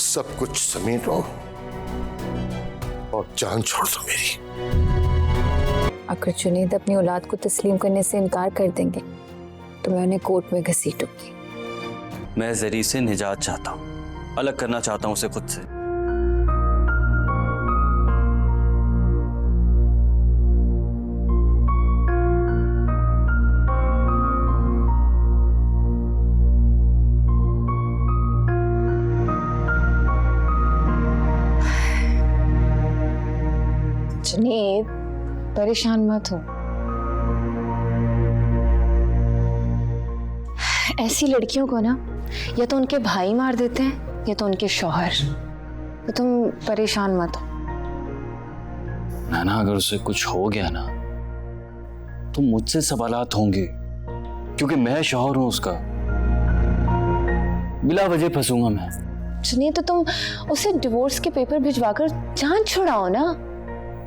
सब कुछ समेटो और जान छोड़ दो मेरी। अगर जुनैद अपनी औलाद को तस्लीम करने से इनकार कर देंगे तो मैं उन्हें कोर्ट में घसीटूंगी। मैं जरी से निजात चाहता हूँ, अलग करना चाहता हूँ उसे खुद से। जुनैद, परेशान मत हो। ऐसी लड़कियों को ना या तो उनके भाई मार देते हैं या तो उनके शौहर। तो तुम परेशान मत हो। नैना, अगर उसे कुछ हो गया ना तो मुझसे सवालात होंगे, क्योंकि मैं शौहर हूं उसका। बिला वजह फंसूंगा मैं। जुनैद, तो तुम उसे डिवोर्स के पेपर भिजवाकर जान छुड़ाओ ना।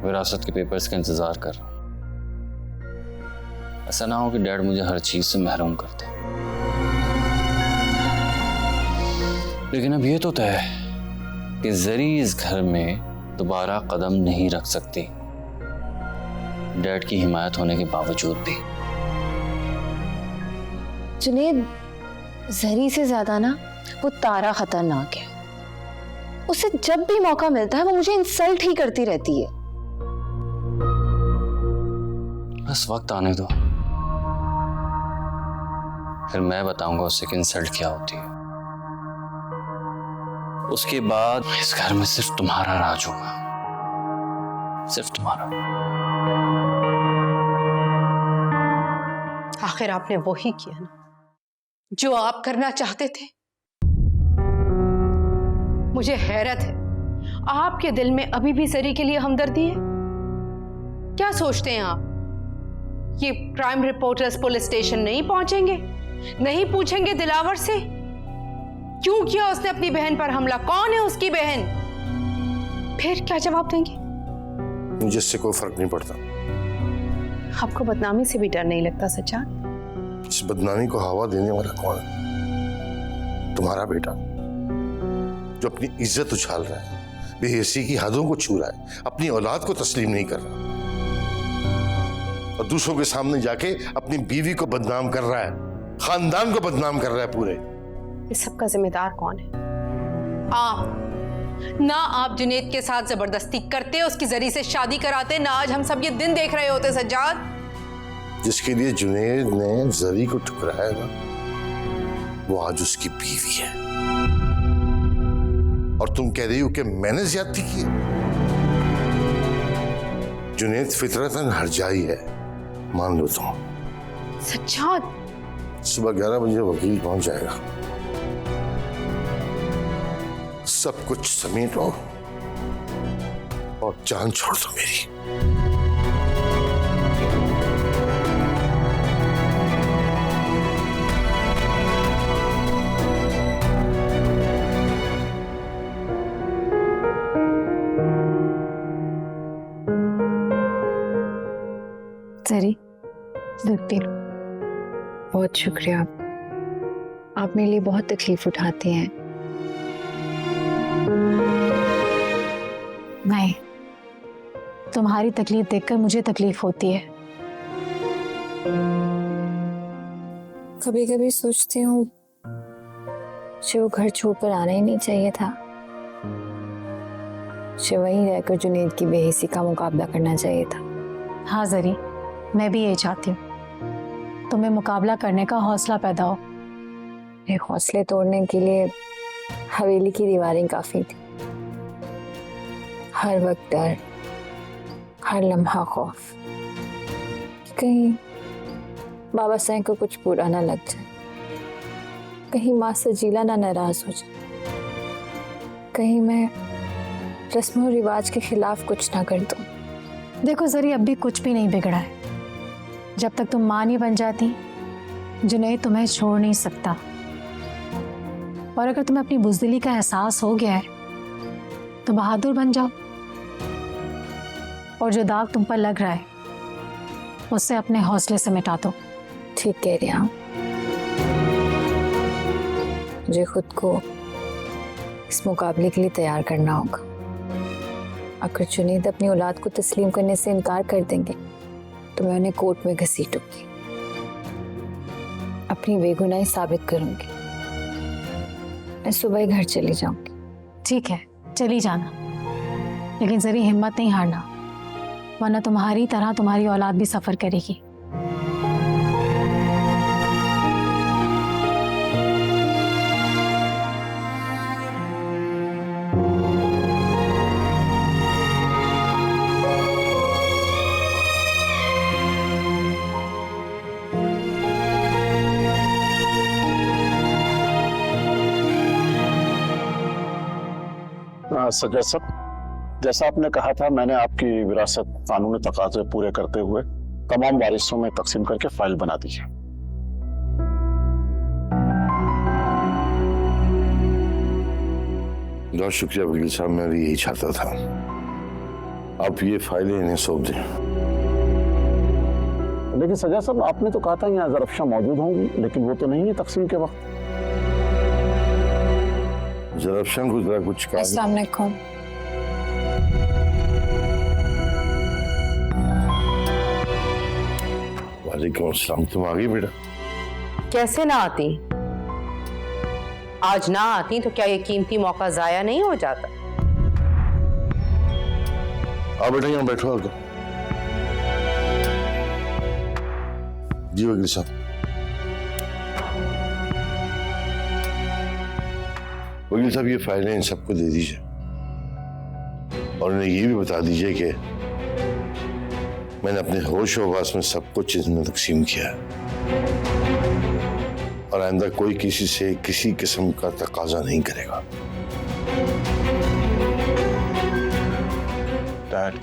विरासत के पेपर्स का इंतजार कर रहा हूं। ऐसा ना हो कि डैड मुझे हर चीज से महरूम कर दे। लेकिन अब ये तो तय है कि जरी इस घर में दोबारा कदम नहीं रख सकती, डैड की हिमायत होने के बावजूद भी। जुनैद, जरी से ज्यादा ना वो तारा खतरनाक है। उसे जब भी मौका मिलता है वो मुझे इंसल्ट ही करती रहती है। बस वक्त आने दो, फिर मैं बताऊंगा उसे कि इंसल्ट क्या होती है। उसके बाद इस घर में सिर्फ तुम्हारा राज होगा, सिर्फ तुम्हारा। आखिर आपने वो ही किया ना जो आप करना चाहते थे। मुझे हैरत है, आपके दिल में अभी भी जरी के लिए हमदर्दी है। क्या सोचते हैं आप, ये क्राइम रिपोर्टर्स पुलिस स्टेशन नहीं पहुंचेंगे, नहीं पूछेंगे दिलावर से क्यों किया उसने अपनी बहन पर हमला, कौन है उसकी बहन? फिर क्या जवाब देंगे? मुझे इससे कोई फर्क नहीं पड़ता। आपको बदनामी से भी डर नहीं लगता सज्जाद? इस बदनामी को हवा देने वाला कौन है? तुम्हारा बेटा, जो अपनी इज्जत उछाल रहा है, बेहसी की हदों को छू रहा है, अपनी औलाद को तस्लीम नहीं कर रहा और दूसरों के सामने जाके अपनी बीवी को बदनाम कर रहा है, खानदान को बदनाम कर रहा है पूरे। इस सब का जिम्मेदार कौन है? आप ना। आप जुनैद के साथ जबरदस्ती करते, उसकी जरी से शादी कराते, ना आज हम सब ये दिन देख रहे होते सज्जाद। जिसके लिए जुनैद ने जरी को ठुकराया ना, वो आज उसकी बीवी है। और तुम कह रही हो कि मैंने ज्यादती की है? जुनैद फितरतन हरजाई है, मान लो तुम। सज्जाद, सुबह 11 बजे वकील पहुंच जाएगा। सब कुछ समेटो और जान छोड़ दो मेरी। जरी, दूध पी लो। बहुत शुक्रिया, आप मेरे लिए बहुत तकलीफ उठाती हैं। नहीं, तुम्हारी तकलीफ देखकर मुझे तकलीफ होती है। कभी कभी सोचती हूँ जो घर छोड़कर आना ही नहीं चाहिए था, जो वहीं रहकर जुनैद की बेहिसी का मुकाबला करना चाहिए था। हाँ जरी, मैं भी यही चाहती हूँ, तुम्हें मुकाबला करने का हौसला पैदा हो। ये हौसले तोड़ने के लिए हवेली की दीवारें काफी थी। हर वक्त डर, हर लम्हा खौफ कि कहीं बाबा साईं को कुछ बुरा ना लग जाए, कहीं माँ सजीला ना नाराज हो जाए, कहीं मैं रस्म और रिवाज के खिलाफ कुछ ना कर दूं। देखो जरी, अब भी कुछ भी नहीं बिगड़ा है। जब तक तुम माँ नहीं बन जाती, जुनैद तुम्हें छोड़ नहीं सकता। और अगर तुम्हें अपनी बुज़दिली का एहसास हो गया है तो बहादुर बन जाओ और जो दाग तुम पर लग रहा है उसे अपने हौसले से मिटा दो। ठीक कह रही हूँ। मुझे खुद को इस मुकाबले के लिए तैयार करना होगा। अगर जुनैद अपनी औलाद को तस्लीम करने से इनकार कर देंगे तो मैं उन्हें कोर्ट में घसीटूंगी, अपनी बेगुनाही साबित करूंगी। मैं सुबह ही घर चली जाऊंगी। ठीक है, चली जाना, लेकिन जरी हिम्मत नहीं हारना, वरना तुम्हारी तरह तुम्हारी औलाद भी सफर करेगी। सज्जाद साहब, जैसा आपने कहा था, मैंने आपकी विरासत कानूनी तकाजे पूरे करते हुए तमाम वारिसों में तकसीम करके फाइल बना दी है। बहुत शुक्रिया वकील साहब, मैं भी यही चाहता था। आप ये फाइलें इन्हें सौंप दें। लेकिन सज्जाद साहब, आपने तो कहा था यहाँ ज़रफ़शां मौजूद होंगी, लेकिन वो तो नहीं है तकसीम के वक्त। ज़रफ़शां को जरा कुछ कहा। अस्सलाम वालेकुम। वालेकुम अस्सलाम। तुम आ गई बेटा? कैसे ना आती? आज ना आती तो क्या ये कीमती मौका जाया नहीं हो जाता? आओ बेटा, यहाँ बैठो आकर। जी वकील साहब। वकील साहब, ये फाइलें इन सबको दे दीजिए और उन्हें ये भी बता दीजिए कि मैंने अपने होश हवास में सब कुछ इसमें तकसीम किया है और आइंदा कोई किसी से किसी किस्म का तकाजा नहीं करेगा। डैड,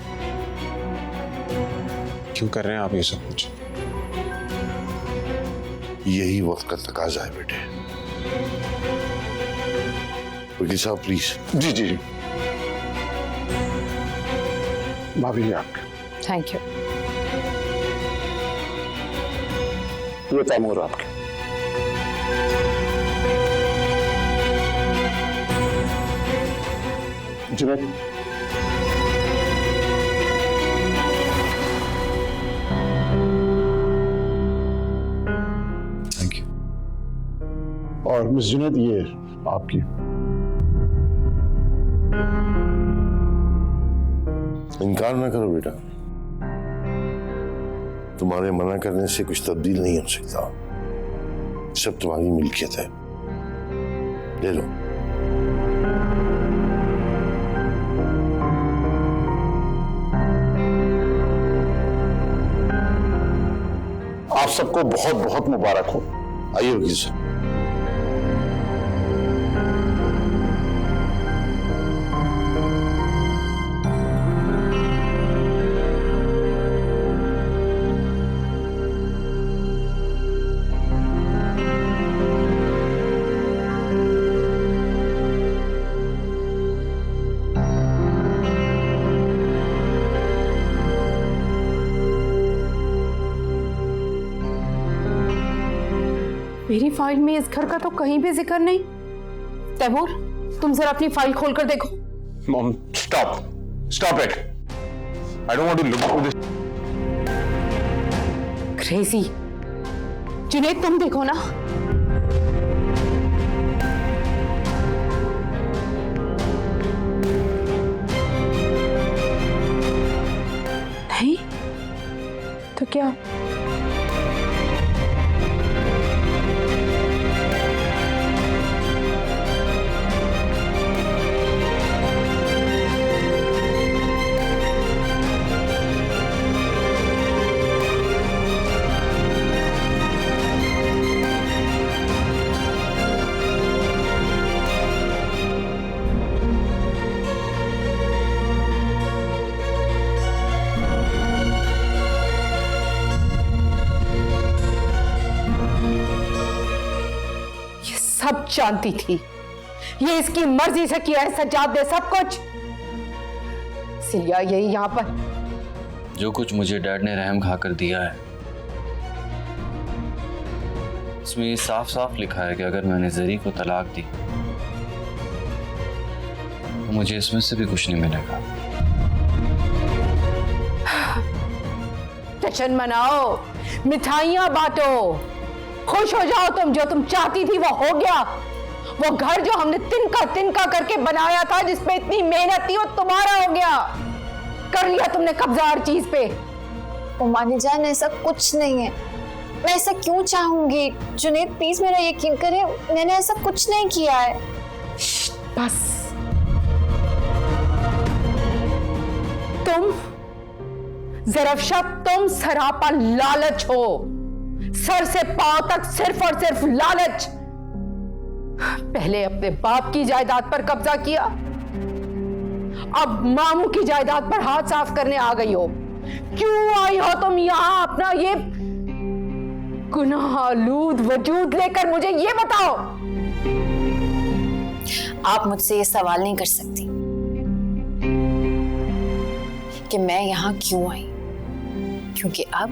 क्यों कर रहे हैं आप ये सब कुछ? यही वक्त का तकाजा है बेटे। वकील साहब प्लीज। जी जी जी, भाभी जी आपके थैंक यू। ये तैमूर आपके। Junaid, thank you. और मिस जुनैद, ये आपकी। इनकार ना करो बेटा, तुम्हारे मना करने से कुछ तब्दील नहीं हो सकता। सब तुम्हारी मिल्कियत है, ले लो। आप सबको बहुत बहुत मुबारक हो। आइए वकील साहब। मेरी फाइल में इस घर का तो कहीं भी जिक्र नहीं। तैमूर, तुम जरा अपनी फाइल खोलकर देखो। Mom, stop it. I don't want to look at this. Crazy. Junaid, तुम देखो ना। नहीं तो क्या? सब जानती थी, ये इसकी मर्जी से किया है सज्जाद ने सब कुछ। सिलिया यही यहाँ पर जो कुछ मुझे डैड ने रहम खाकर दिया है, उसमें ये साफ साफ लिखा है कि अगर मैंने जरी को तलाक दी तो मुझे इसमें से भी कुछ नहीं मिलेगा। जश्न मनाओ, मिठाइयां बांटो, खुश हो जाओ। तुम जो तुम चाहती थी वो हो गया। वो घर जो हमने तिनका तिनका करके बनाया था, जिसपे इतनी मेहनत थी, वो तुम्हारा हो गया। कर लिया तुमने कब्जा हर चीज पे। उमानी जान, ऐसा कुछ नहीं है। मैं ऐसा क्यों चाहूंगी? जुनैद प्लीज मेरा यकीन करें, मैंने ऐसा कुछ नहीं किया है। बस तुम ज़रफ़शाह, तुम सरापा लालच हो। सर से पांव तक सिर्फ और सिर्फ लालच। पहले अपने बाप की जायदाद पर कब्जा किया, अब मामू की जायदाद पर हाथ साफ करने आ गई हो। क्यों आई हो तुम यहां अपना ये गुनाहआलूद वजूद लेकर? मुझे ये बताओ। आप मुझसे ये सवाल नहीं कर सकती कि मैं यहाँ क्यों आई, क्योंकि अब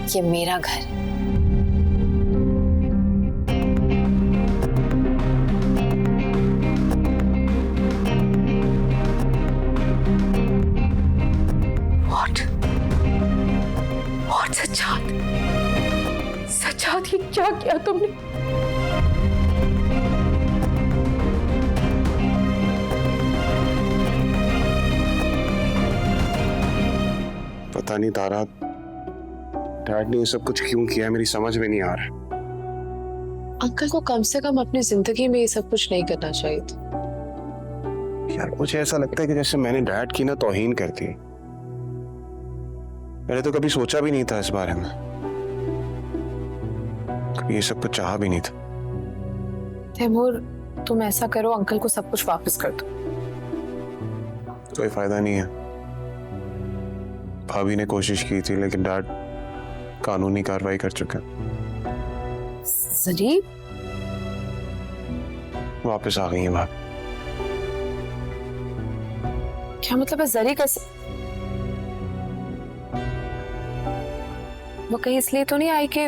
ये मेरा घर है। What सज्जाद, सज्जाद ये क्या किया तुमने? पता नहीं तारा, डैड ने ये सब कुछ क्यों किया, मेरी समझ में नहीं आ रहा। अंकल को कम से कम अपनी जिंदगी में ये सब कुछ नहीं करना चाहिए था। यार मुझे ऐसा लगता है कि जैसे मैंने डैड की ना तौहीन कर दी। मैंने तो कभी सोचा भी नहीं था इस बारे में, कभी ये सब कुछ चाहा भी नहीं था। तैमूर, तुम ऐसा करो, अंकल को सब कुछ वापस कर दो। कोई फायदा नहीं है। भाभी ने कोशिश की थी, लेकिन डैड कानूनी कार्रवाई कर चुके हैं। जरीब, वापस आ गई है भाभी। क्या मतलब है? जरी कैसे? वो कहीं इसलिए तो नहीं आई कि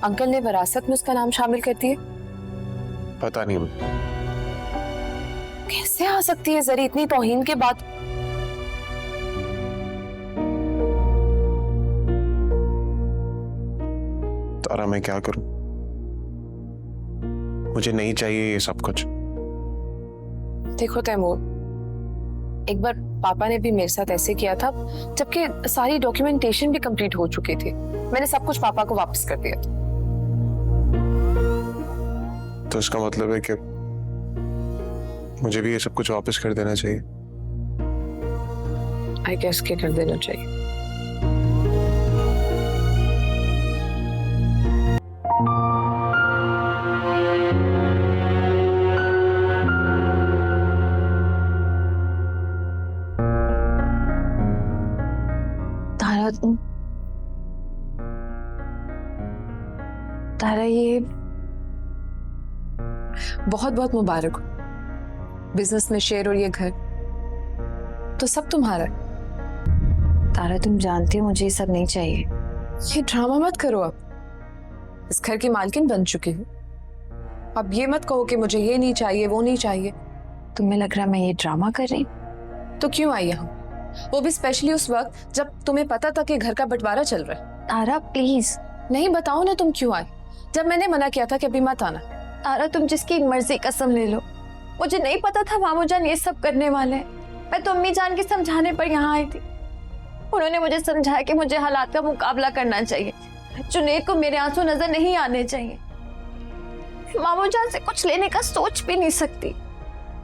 अंकल ने विरासत में उसका नाम शामिल कर दिया? पता नहीं कैसे आ सकती है जरी इतनी तौहीन के बाद? तारा, मैं क्या करूं? मुझे नहीं चाहिए ये सब कुछ। देखो तैमूर, एक बार पापा ने भी मेरे साथ ऐसे किया था, जबकि सारी डॉक्यूमेंटेशन भी कंप्लीट हो चुकी थी। मैंने सब कुछ पापा को वापस कर दिया था। तो इसका मतलब है कि मुझे भी ये सब कुछ वापस कर देना चाहिए। आई गेस के कर देना चाहिए। तारा, ये बहुत बहुत मुबारक हो। बिजनेस में शेयर और ये घर तो सब तुम्हारा है। तारा, तुम जानती हो मुझे ये सब नहीं चाहिए। ये ड्रामा मत करो। अब इस घर की मालकिन बन चुकी हूँ। अब ये मत कहो कि मुझे ये नहीं चाहिए, वो नहीं चाहिए। तुम्हें लग रहा है मैं ये ड्रामा कर रही? तो क्यों आई यहाँ, वो भी स्पेशली उस वक्त जब तुम्हें पता था कि घर का बंटवारा चल रहा है? तारा प्लीज। नहीं, बताओ ना तुम क्यों आई, जब मैंने मना किया था कि अभी मत आना। तारा, तुम जिसकी मर्जी कसम ले लो, मुझे नहीं पता था मामू जान ये सब करने वाले हैं। मैं तो अम्मी जान के समझाने पर यहाँ आई थी। उन्होंने मुझे समझाया कि मुझे हालात का मुकाबला करना चाहिए, जुनैद को मेरे आंसू नजर नहीं आने चाहिए। मामू जान से कुछ लेने का सोच भी नहीं सकती।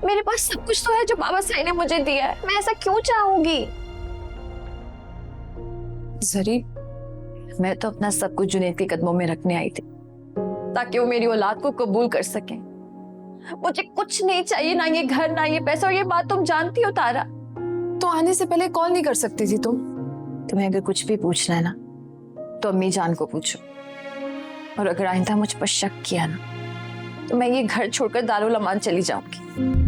मेरे पास सब कुछ तो है जो बाबा साईं ने मुझे दिया है। मैं ऐसा क्यों चाहूंगी? जरी, मैं तो अपना सब कुछ जुनैद के कदमों में रखने आई थी, ताकि वो मेरी औलाद को कबूल कर सके। मुझे कुछ नहीं चाहिए, ना ये घर, ना ये पैसा, और ये बात तुम जानती हो तारा। तो आने से पहले कॉल नहीं कर सकती थी तुम? तुम्हें अगर कुछ भी पूछना है ना, तो अम्मी जान को पूछो। और अगर आइंदा मुझ पर शक किया ना, तो मैं ये घर छोड़कर दारुल अमान चली जाऊंगी।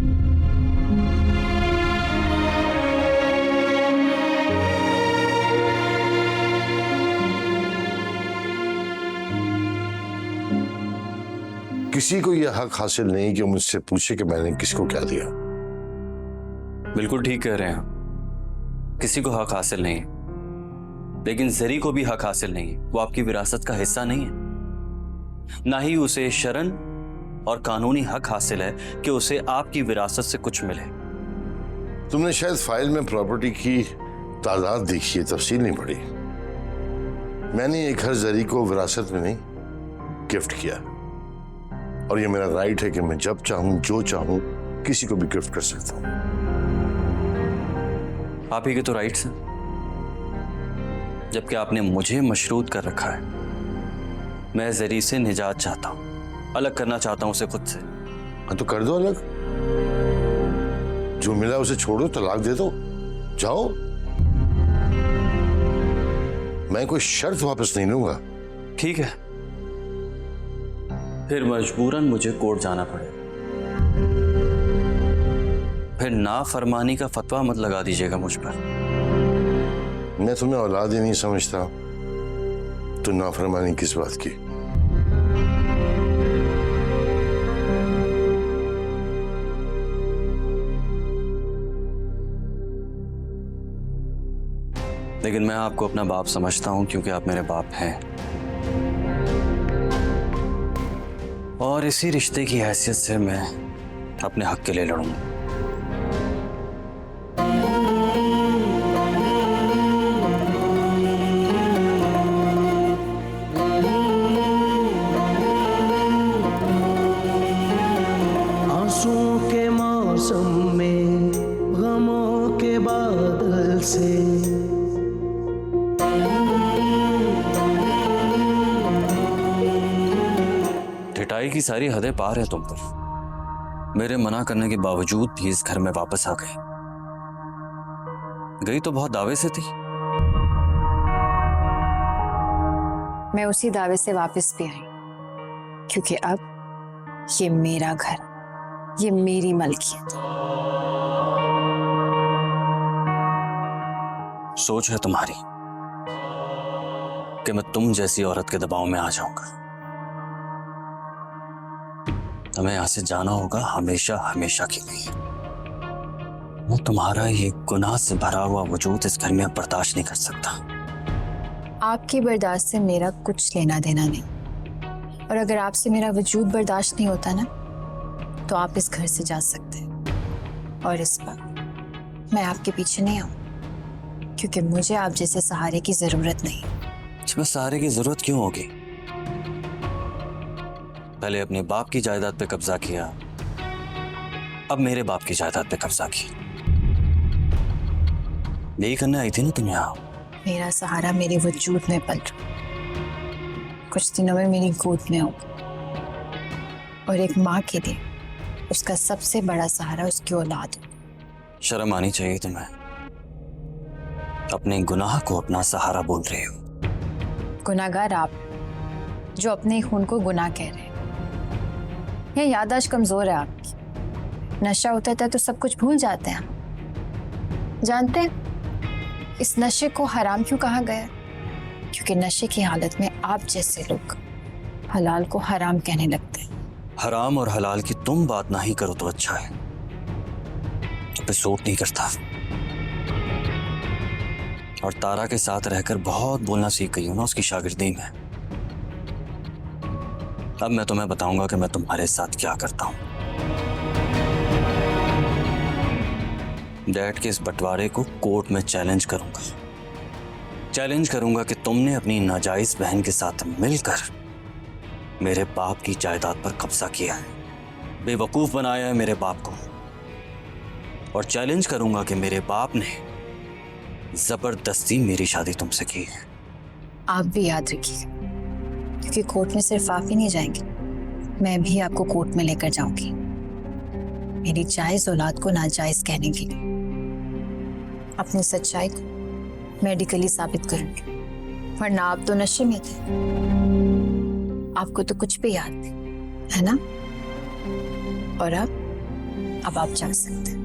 किसी को यह हक हासिल नहीं कि मुझसे पूछे कि मैंने किसको क्या दिया। बिल्कुल ठीक कह रहे हैं आप। किसी को हक हासिल नहीं है, लेकिन जरी को भी हक हासिल नहीं है। वो आपकी विरासत का हिस्सा नहीं है। ना ही उसे शरन और कानूनी हक हासिल है कि उसे आपकी विरासत से कुछ मिले। तुमने शायद फाइल में प्रॉपर्टी की तादाद देखी है, तफसील नहीं पढ़ी। मैंने ये घर जरी को विरासत में नहीं गिफ्ट किया, और ये मेरा राइट है कि मैं जब चाहूं जो चाहूं किसी को भी गिफ्ट कर सकता हूं। आप ही के तो राइट्स हैं, जबकि आपने मुझे मशरूत कर रखा है। मैं जरी से निजात चाहता हूं, अलग करना चाहता हूं उसे खुद से। हाँ तो कर दो अलग। जो मिला उसे छोड़ो, तलाक दे दो, जाओ। मैं कोई शर्त वापस नहीं लूंगा। ठीक है, फिर मजबूरन मुझे कोर्ट जाना पड़े। फिर नाफरमानी का फतवा मत लगा दीजिएगा मुझ पर। मैं तुम्हें औलाद ही नहीं समझता तो नाफरमानी किस बात की? लेकिन मैं आपको अपना बाप समझता हूं, क्योंकि आप मेरे बाप हैं, और इसी रिश्ते की हैसियत से मैं अपने हक के लिए लड़ूंगा। आंसुओं के मौसम में गमों के बादल से ढिठाई की सारी हदें पार है तुम पर। मेरे मना करने के बावजूद भी इस घर में वापस आ गई। गई तो बहुत दावे से थी। मैं उसी दावे से वापस भी आई, क्योंकि अब ये मेरा घर, ये मेरी मलकियत। सोच है तुम्हारी कि मैं तुम जैसी औरत के दबाव में आ जाऊंगा। तुम्हें यहां से जाना होगा हमेशा हमेशा के लिए। मैं तुम्हारा ये गुनाह से भरा हुआ वजूद इस घर में अब बर्दाश्त नहीं कर सकता। आपकी बर्दाश्त से मेरा कुछ लेना देना नहीं, और अगर आपसे मेरा वजूद बर्दाश्त नहीं होता ना, तो आप इस घर से जा सकते हैं। और इस बार मैं आपके पीछे नहीं आऊं, क्योंकि मुझे आप जैसे सहारे की जरूरत नहीं। इसमें सहारे की जरूरत क्यों होगी? पहले अपने बाप की जायदाद पे कब्जा किया, अब मेरे बाप की जायदाद पे कब्जा किया। यही करने आई थी ना तुम यहाँ? मेरा सहारा मेरे वजूद में पल रहा, कुछ दिनों में मेरी गोद में होगा, और एक माँ के लिए उसका सबसे बड़ा सहारा उसकी औलाद है। शर्म आनी चाहिए तुम्हें। अपने गुनाह को अपना सहारा बोल रहे हो। गुनाहगार आप, जो अपने खून को गुनाह कह रहे हैं। ये याददाश्त कमजोर है आपकी। नशा उतरता है तो सब कुछ भूल जाते हैं। जानते हैं इस नशे को हराम क्यों कहा गया? क्योंकि नशे की हालत में आप जैसे लोग हलाल को हराम कहने लगते हैं। हराम और हलाल की तुम बात ना ही करो तो अच्छा है, तो पे सूट नहीं करता। और तारा के साथ रहकर बहुत बोलना सीख गई हूं ना उसकी शागिर्दी में। अब मैं तुम्हें बताऊंगा कि मैं तुम्हारे साथ क्या करता हूं। डैड के इस बंटवारे को कोर्ट में चैलेंज करूंगा कि तुमने अपनी नाजायज बहन के साथ मिलकर मेरे बाप की जायदाद पर कब्जा किया है, बेवकूफ बनाया है मेरे बाप को। और चैलेंज करूंगा कि मेरे बाप ने जबरदस्ती मेरी शादी तुमसे की है। आप भी याद रखिए, क्योंकि कोर्ट में सिर्फ आप ही नहीं जाएंगे, मैं भी आपको कोर्ट में लेकर जाऊंगी, मेरी जायज औलाद को नाजायज कहने के लिए। अपनी सच्चाई को मेडिकली साबित करूंगी, वरना आप तो नशे में थे, आपको तो कुछ भी याद नहीं है ना। और अब आप जा सकते हैं।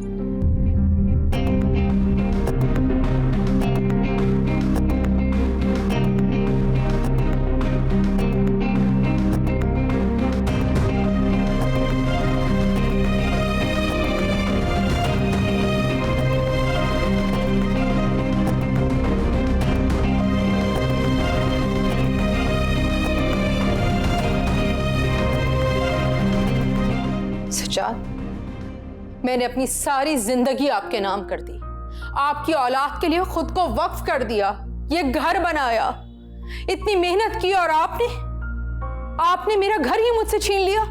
मैंने अपनी सारी जिंदगी आपके नाम कर दी, आपकी औलाद के लिए खुद को वक्फ कर दिया, ये घर बनाया, इतनी मेहनत की, और आपने मेरा घर ही मुझसे छीन लिया।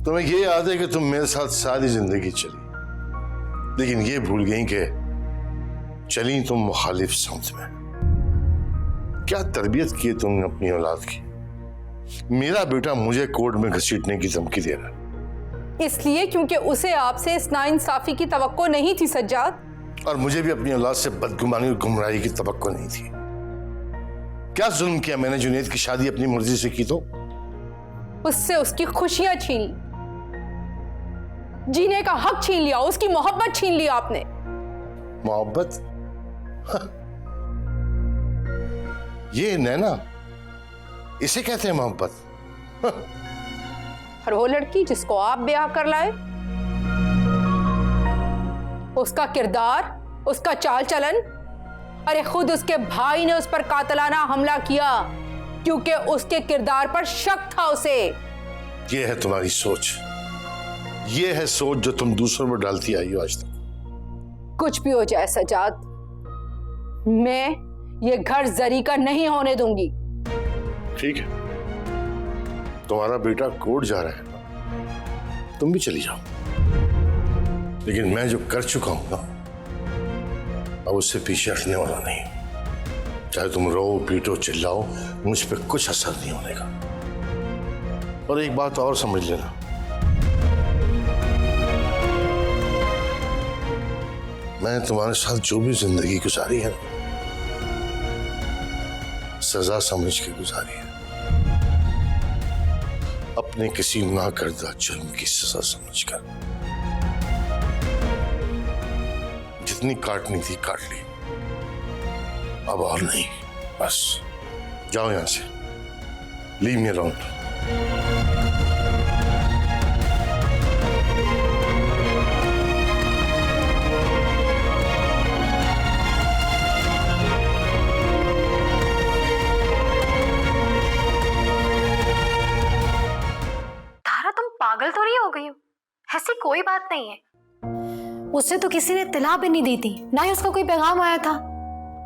तुम्हें ये याद है कि तुम मेरे साथ सारी जिंदगी चली, लेकिन ये भूल गई कि चली तुम मुखालिफ समत में। क्या तरबियत की तुमने अपनी औलाद की। मेरा बेटा मुझे कोर्ट में घसीटने की धमकी दे रहा है, इसलिए क्योंकि उसे आपसे इस नाइंसाफी की तवक्को नहीं थी सज्जाद, और मुझे भी अपनी औलाद से बदगुमानी और गुमराही की तवक्को नहीं थी। क्या जुल्म किया मैंने जुनैद की शादी अपनी मर्जी से की तो? उससे उसकी खुशियां छीन ली, जीने का हक छीन लिया, उसकी मोहब्बत छीन ली आपने। मोहब्बत? ये नैना, इसे कहते हैं मोहब्बत? और वो लड़की जिसको आप ब्याह कर लाए, उसका किरदार, उसका चाल चलन, अरे खुद उसके भाई ने उस पर कातलाना हमला किया क्योंकि उसके किरदार पर शक था उसे। ये है तुम्हारी सोच, ये है सोच जो तुम दूसरों में डालती आई हो आज तक। कुछ भी हो जाए सजाद, मैं ये घर जरी का नहीं होने दूंगी। ठीक है, तुम्हारा बेटा कोर्ट जा रहा है, तुम भी चली जाओ, लेकिन मैं जो कर चुका हूं ना, अब उससे पीछे हटने वाला नहीं। चाहे तुम रो पीटो चिल्लाओ, मुझ पे कुछ असर नहीं होने का। और एक बात और समझ लेना, मैंने तुम्हारे साथ जो भी जिंदगी गुजारी है, सजा समझ के गुजारी है, अपने किसी ना करदा जुर्म की सजा समझकर। जितनी काटनी थी काट ली, अब और नहीं, बस जाओ यहां से, लीव मी अलोन। पागल तो नहीं हो गई हो? ऐसी कोई बात नहीं है। उससे तो किसी ने इत्तला भी नहीं दी थी, ना ही उसका कोई पैगाम आया था।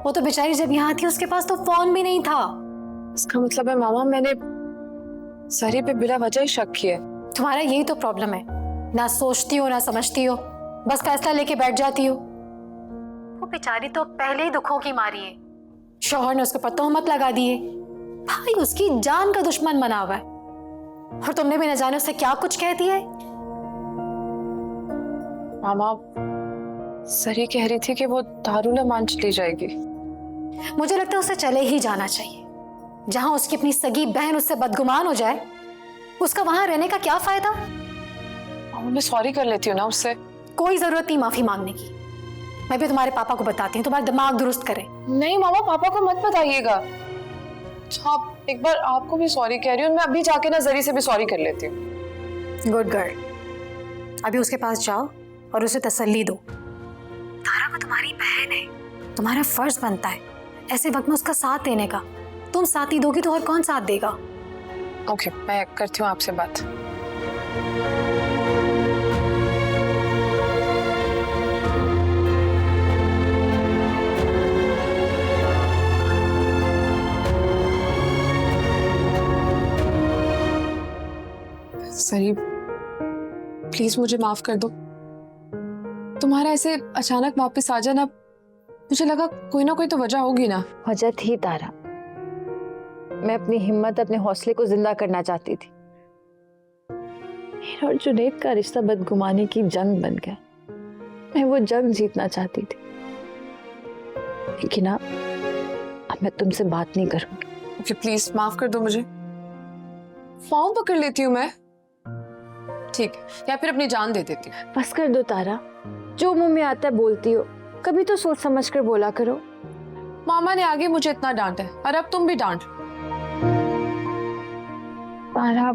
वो तो बेचारी जब यहाँ थी उसके पास तो फोन भी नहीं था। इसका मतलब है मामा मैंने सरी पे बिना वजह ही शक किया। तुम्हारा यही तो प्रॉब्लम है, ना सोचती हो ना समझती हो, बस फैसला लेके बैठ जाती हो। वो बेचारी तो पहले ही दुखों की मारी है, शौहर ने उसके ऊपर तोहमत लगा दी है, भाई उसकी जान का दुश्मन बना हुआ है, और तुमने भी न जाने उससे क्या कुछ कह दिया है। मामा सरी कह रही थी कि वो दारुल-अमान चली जाएगी। मुझे लगता है उसे चले ही जाना चाहिए। जहां उसकी अपनी सगी बहन उससे बदगुमान हो जाए, उसका वहां रहने का क्या फायदा। मामा मैं सॉरी कर लेती हूँ ना उससे। कोई जरूरत नहीं माफी मांगने की। मैं भी तुम्हारे पापा को बताती हूँ, तुम्हारा दिमाग दुरुस्त करें। नहीं मामा, पापा को मत बताइएगा। हाँ, एक बार आपको भी सॉरी कह रही हूँ, मैं अभी जाके ना जरी से भी सॉरी कर लेती हूँ। गुड गर्ल, अभी उसके पास जाओ और उसे तसल्ली दो। तारा वो तुम्हारी बहन है, तुम्हारा फर्ज बनता है ऐसे वक्त में उसका साथ देने का। तुम साथ नहीं दोगी तो और कौन साथ देगा। ओके, मैं करती हूँ आपसे बात। सरी प्लीज मुझे माफ कर दो। तुम्हारा ऐसे अचानक वापस आ जाना, मुझे लगा कोई ना कोई तो वजह होगी ना। वजह थी तारा, मैं अपनी हिम्मत, अपने हौसले को जिंदा करना चाहती थी। मेरा और जुनैद का रिश्ता बदगुमानी की जंग बन गया। मैं वो जंग जीतना चाहती थी, लेकिन अब मैं तुमसे बात नहीं करूंगी। ओके प्लीज माफ कर दो मुझे। फॉर्म पकड़ लेती हूँ मैं, ठीक है, या फिर अपनी जान दे देती हूँ। बस कर दो तारा, जो मुंह में आता है बोलती हो, कभी तो सोच समझ कर बोला करो। मामा ने आगे मुझे इतना डांटा है और अब तुम भी डांट। तारा,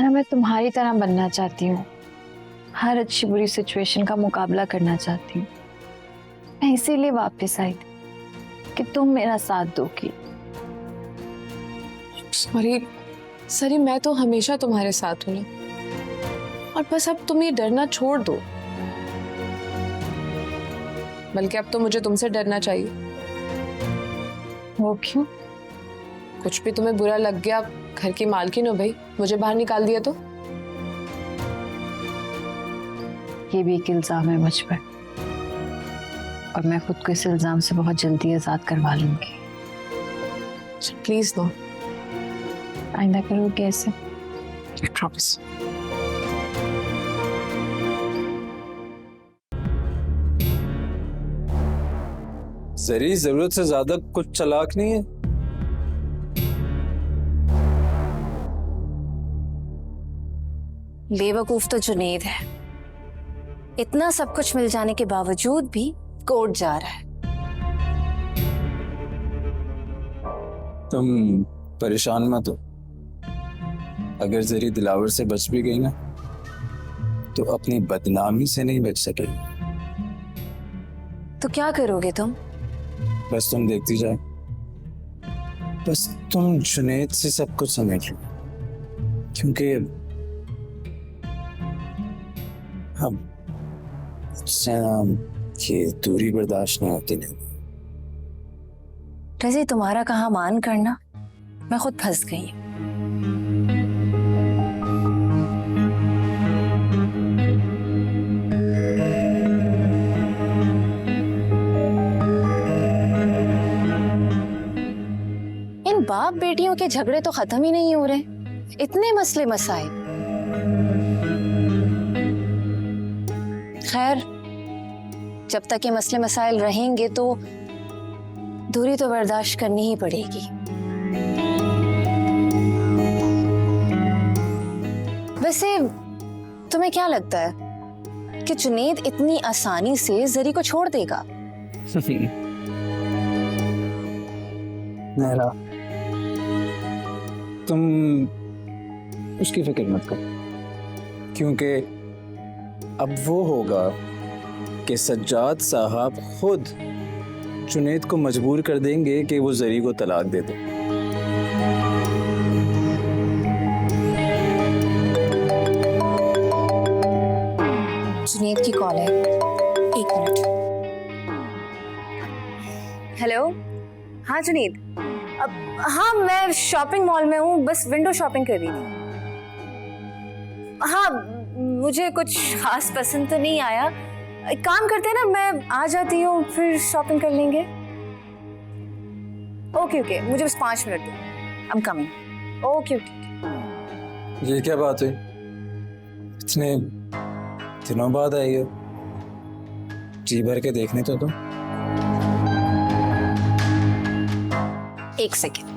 मैं तुम्हारी तरह बनना चाहती हूँ, हर अच्छी बुरी सिचुएशन का मुकाबला करना चाहती हूँ। मैं इसीलिए वापस आई थी कि तुम मेरा साथ दोगी। सॉरी, मैं तो हमेशा तुम्हारे साथ हूँ ना, और बस अब तुम ये डरना छोड़ दो। बल्कि अब तो मुझे तुमसे डरना चाहिए। वो क्यों? कुछ भी तुम्हें बुरा लग गया, घर की मालकिन हो भाई, मुझे बाहर निकाल दिया तो? ये भी एक इल्जाम है मुझ पर, और मैं खुद को इस इल्जाम से बहुत जल्दी आजाद करवा लूंगी। Please no. आइंदा करोगे ऐसे? प्रॉमिस। जरी जरूरत से ज्यादा कुछ चालाक नहीं है। बेवकूफ तो जुनेद है, इतना सब कुछ मिल जाने के बावजूद भी कोर्ट जा रहा है। तुम परेशान मत हो, अगर जरी दिलावर से बच भी गई ना तो अपनी बदनामी से नहीं बच सकेगी। तो क्या करोगे तुम? बस तुम देखती जाओ, बस तुम जुनेद से सब कुछ समेट लो, क्योंकि अब मुझसे ये दूरी बर्दाश्त नहीं होती नहीं। वैसे तुम्हारा कहाँ मान करना, मैं खुद फंस गई हूँ। इन बाप बेटियों के झगड़े तो खत्म ही नहीं हो रहे, इतने मसले मसाइल। खैर, जब तक ये मसले मसाइल रहेंगे तो दूरी तो बर्दाश्त करनी ही पड़ेगी। वैसे तुम्हें क्या लगता है कि जुनेद इतनी आसानी से जरी को छोड़ देगा? नैरा, तुम उसकी फिक्र मत करो, क्योंकि अब वो होगा कि सज्जाद साहब खुद जुनेद को मजबूर कर देंगे कि वो जरी को तलाक दे दे। जुनेद की कॉल है, एक मिनट। हेलो, हाँ जुनेद। हाँ, मैं शॉपिंग मॉल में हूँ, बस विंडो शॉपिंग कर रही थी। हाँ, मुझे कुछ खास पसंद तो नहीं आया। एक काम करते हैं ना, मैं आ जाती हूँ, फिर शॉपिंग कर लेंगे। ओके ओके, मुझे बस 5 मिनट दो, I am coming. Okay okay. ये क्या बात है, इतने दिनों बाद आई हो, जी भर के देखने तो दो। एक सेकेंड।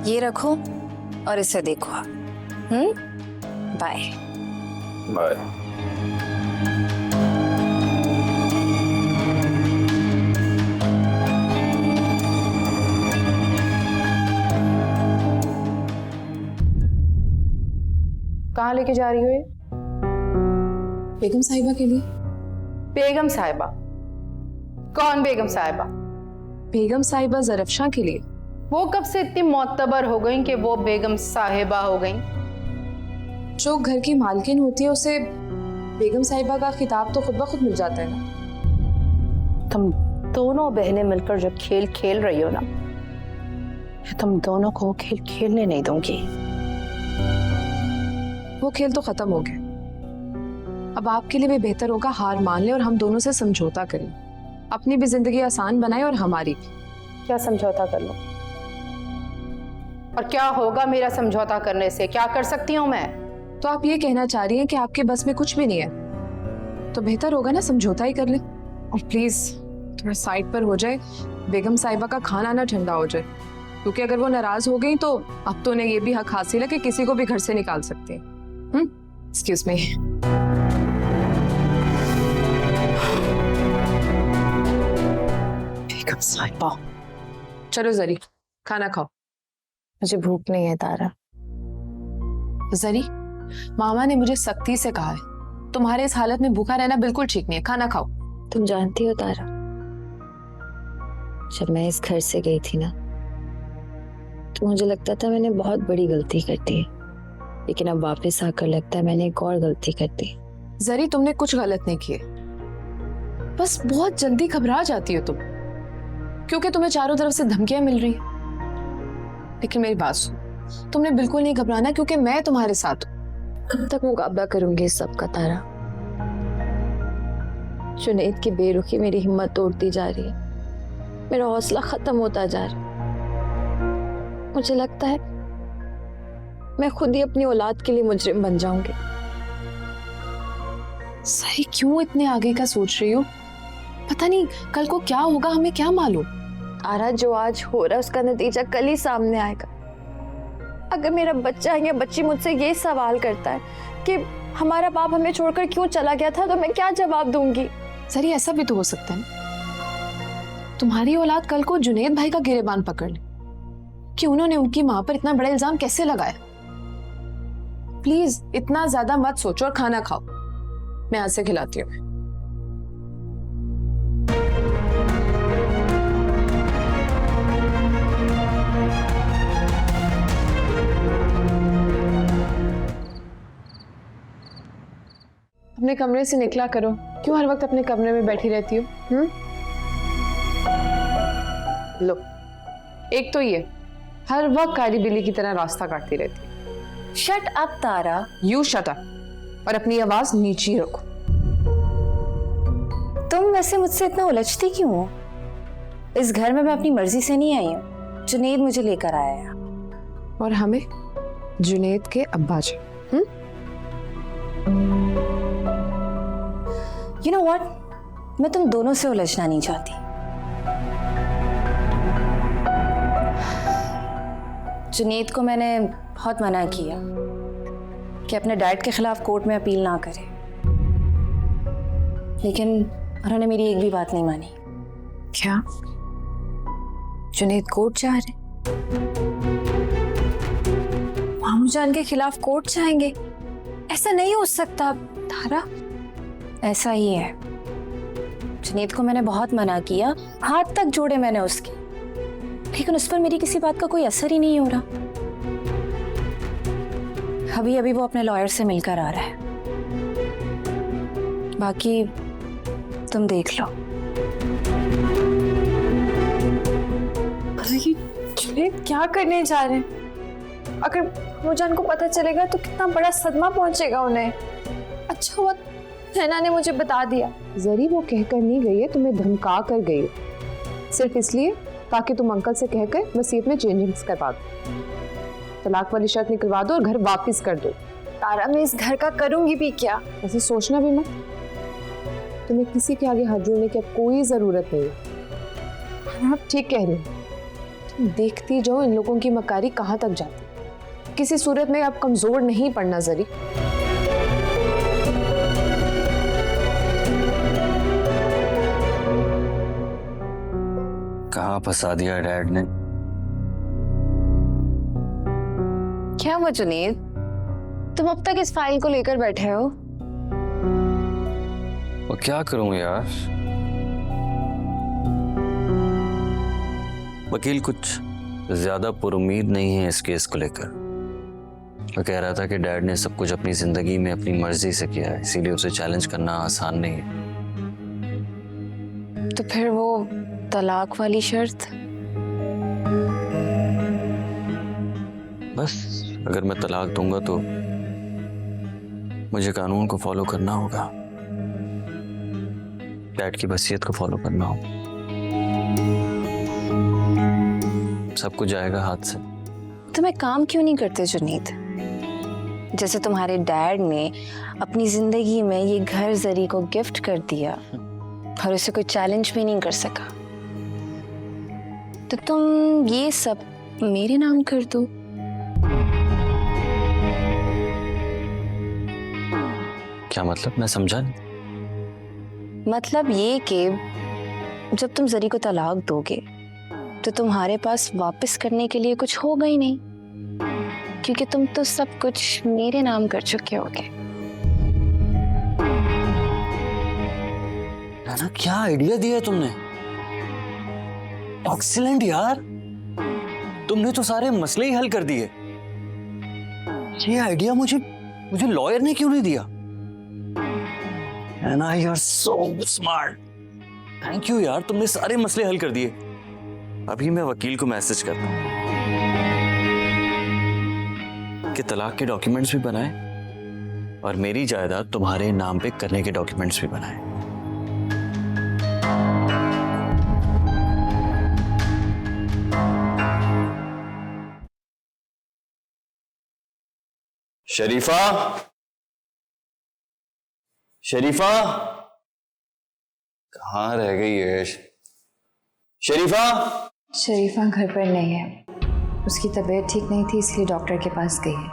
ये रखो और इसे देखो। Bye bye. कहाँ लेके जा रही हो ये? बेगम साहिबा के लिए। बेगम साहिबा? कौन बेगम साहिबा? बेगम साहिबा ज़रफ़शां के लिए। वो कब से इतनी मोतबर हो गई कि वो बेगम साहिबा हो गई? जो घर की मालकिन होती है उसे बेगम साहिबा का खिताब तो खुद ब खुद मिल जाता है ना। तुम दोनों बहनें मिलकर जो खेल खेल रही हो ना, तुम दोनों को खेल खेलने नहीं दूंगी। वो खेल तो खत्म हो गया। अब आपके लिए भी बेहतर होगा हार मान ले और हम दोनों से समझौता करें, अपनी भी जिंदगी आसान बनाए और हमारी भी। क्या समझौता कर लो? और क्या होगा मेरा समझौता करने से? क्या कर सकती हूँ मैं? तो आप ये कहना चाह रही हैं कि आपके बस में कुछ भी नहीं है? तो बेहतर होगा ना समझौता ही कर ले। और प्लीज थोड़ा साइड पर हो जाए, बेगम साहिबा का खाना ना ठंडा हो जाए, क्योंकि अगर वो नाराज हो गई तो अब तो उन्हें ये भी हक हासिल है कि किसी को भी घर से निकाल सकते हैं। Excuse me. बेगम साहिबा, चलो जरी खाना खाओ। मुझे भूख नहीं है तारा। जरी मामा ने मुझे सख्ती से कहा है तुम्हारे इस हालत में भूखा रहना बिल्कुल ठीक नहीं है, खाना खाओ। तुम जानती हो तारा, जब मैं इस घर से गई थी ना, तो मुझे लगता था मैंने बहुत बड़ी गलती कर दी, लेकिन अब वापस आकर लगता है मैंने एक और गलती कर दी। जरी तुमने कुछ गलत नहीं किए, बस बहुत जल्दी घबरा जाती हो तुम, क्योंकि तुम्हें चारों तरफ से धमकियां मिल रही हैं। लेकिन मेरी बात सुन, तुमने बिल्कुल नहीं घबराना, क्योंकि मैं तुम्हारे साथ हूं। कब तक मुकाबला करूंगी इस सब का तारा? जुनैद की बेरुखी मेरी हिम्मत तोड़ती जा रही है, मेरा हौसला खत्म होता जा रहा है। मुझे लगता है मैं खुद ही अपनी औलाद के लिए मुजरिम बन जाऊंगी। सही क्यों इतने आगे का सोच रही हो? पता नहीं कल को क्या होगा, हमें क्या मालूम। तारा, जो आज हो रहा है उसका नतीजा कल ही सामने आएगा। अगर मेरा बच्चा या बच्ची मुझसे ये सवाल करता है कि हमारा बाप हमें छोड़कर क्यों चला गया था, तो मैं क्या जवाब दूंगी? सरी ऐसा भी तो हो सकता है ना, तुम्हारी औलाद कल को जुनैद भाई का गिरेबान पकड़ ले कि उन्होंने उनकी मां पर इतना बड़ा इल्जाम कैसे लगाया। प्लीज इतना ज्यादा मत सोचो और खाना खाओ, मैं आज से खिलाती हूँ। अपने कमरे से निकला करो, क्यों हर वक्त अपने कमरे में बैठी रहती हो? लो, एक तो ये हर वक्त काली बिल्ली की तरह रास्ता काटती रहती है। Shut up Tara. You shut up और अपनी आवाज नीचे रखो। तुम वैसे मुझसे इतना उलझती क्यों हो? इस घर में मैं अपनी मर्जी से नहीं आई हूँ, जुनैद मुझे लेकर आया है। और हमें जुनैद के अब्बा जी। You know what? मैं तुम दोनों से उलझना नहीं चाहती। जुनैद को मैंने बहुत मना किया कि अपने डैड के खिलाफ कोर्ट में अपील ना करे, लेकिन उन्होंने मेरी एक भी बात नहीं मानी। क्या जुनैद कोर्ट जा रहे? मामू जान के खिलाफ कोर्ट जाएंगे? ऐसा नहीं हो सकता तारा। ऐसा ही है। जुनैद को मैंने बहुत मना किया, हाथ तक जोड़े मैंने उसके, लेकिन उस पर मेरी किसी बात का कोई असर ही नहीं हो रहा। अभी अभी वो अपने लॉयर से मिलकर आ रहा है, बाकी तुम देख लो। जुनैद क्या करने जा रहे हैं? अगर मामू जान को पता चलेगा तो कितना बड़ा सदमा पहुंचेगा उन्हें। अच्छा हुआ नैना ने मुझे बता दिया। जरी वो कहकर नहीं गई है, तुम्हें धमका कर गई है, सिर्फ इसलिए ताकि तुम अंकल से कहकर वसीयत में चेंजिंग्स करवा दो, तलाक वाली शर्त निकलवा दो और घर वापस कर दो। तारा, मैं इस घर का करूंगी भी क्या? ऐसे सोचना भी मत, तुम्हें किसी के आगे हाथ जोड़ने की अब कोई जरूरत नहीं है। आप ठीक कह रहे हो, तुम देखती जाओ इन लोगों की मकारी कहाँ तक जाती। किसी सूरत में अब कमजोर नहीं पड़ना जरी। कहाँ फंसा दिया डैड ने? क्या हुआ जुनैद, तुम अब तक इस फाइल को लेकर बैठे हो? वो क्या करूं यार, वकील कुछ ज्यादा पुरुमीद नहीं है इस केस को लेकर। वो कह रहा था कि डैड ने सब कुछ अपनी जिंदगी में अपनी मर्जी से किया है, इसीलिए उसे चैलेंज करना आसान नहीं है। तो फिर वो तलाक वाली शर्त? बस अगर मैं तलाक दूंगा तो मुझे कानून को फॉलो करना होगा, डैड की वसीयत को फॉलो करना होगा, सब कुछ जाएगा हाथ से। तुम एक काम क्यों नहीं करते जुनैद? जैसे तुम्हारे डैड ने अपनी जिंदगी में ये घर जरी को गिफ्ट कर दिया और उसे कोई चैलेंज भी नहीं कर सका, तो तुम ये सब मेरे नाम कर दो। क्या मतलब, मैं समझा नहीं। मतलब ये कि जब तुम जरी को तलाक दोगे तो तुम्हारे पास वापस करने के लिए कुछ होगा ही नहीं, क्योंकि तुम तो सब कुछ मेरे नाम कर चुके होगे। ना क्या आइडिया दिया तुमने, एक्सीलेंट यार। तुमने तो सारे मसले ही हल कर दिए। ये आइडिया मुझे लॉयर ने क्यों नहीं दिया? Anna you are so smart. Thank you यार, तुमने सारे मसले हल कर दिए। अभी मैं वकील को मैसेज करता हूँ कि तलाक के डॉक्यूमेंट्स भी बनाए और मेरी जायदाद तुम्हारे नाम पे करने के डॉक्यूमेंट्स भी बनाए। शरीफा, शरीफा कहाँ रह गई है? शरीफा, शरीफा घर पर नहीं है, उसकी तबीयत ठीक नहीं थी इसलिए डॉक्टर के पास गई है।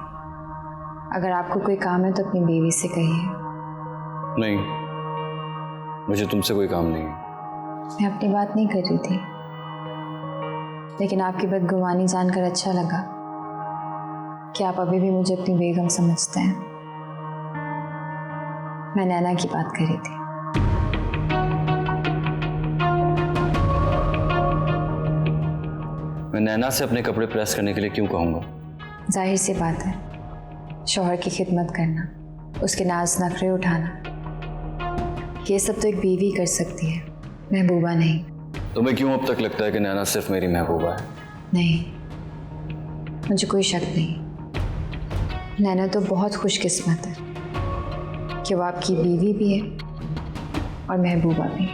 अगर आपको कोई काम है तो अपनी बीवी से कहिए। नहीं, मुझे तुमसे कोई काम नहीं है। मैं अपनी बात नहीं कर रही थी, लेकिन आपकी बदगुमानी जानकर अच्छा लगा कि आप अभी भी मुझे अपनी बेगम समझते हैं। मैं नैना की बात कर रही थी। मैं नैना से अपने कपड़े प्रेस करने के लिए क्यों कहूंगा? जाहिर सी बात है, शौहर की खिदमत करना, उसके नाज नखरे उठाना, ये सब तो एक बीवी कर सकती है, महबूबा नहीं। तुम्हें क्यों अब तक लगता है कि नैना सिर्फ मेरी महबूबा है? नहीं, मुझे कोई शक नहीं। नैना तो बहुत खुशकिस्मत है कि वो आपकी बीवी भी है और महबूबा भी,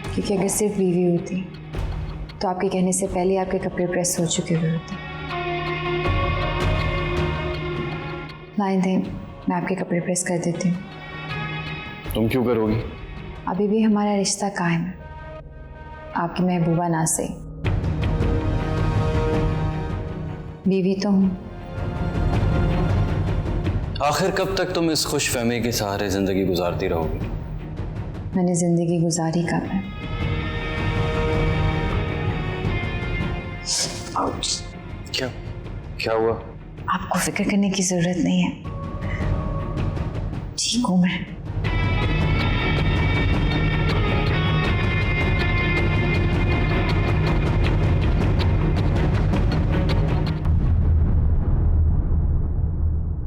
क्योंकि अगर सिर्फ बीवी होती तो आपके कहने से पहले आपके कपड़े प्रेस हो चुके हुए होते। लाइन दें, मैं आपके कपड़े प्रेस कर देती हूँ। तुम क्यों करोगी? अभी भी हमारा रिश्ता कायम है, आपकी महबूबा ना से बीवी तो हूँ। आखिर कब तक तुम इस खुशफहमी के सहारे जिंदगी गुजारती रहोगी? मैंने जिंदगी गुजारी कब है? क्या हुआ? आपको फिक्र करने की जरूरत नहीं है, ठीक हूं मैं।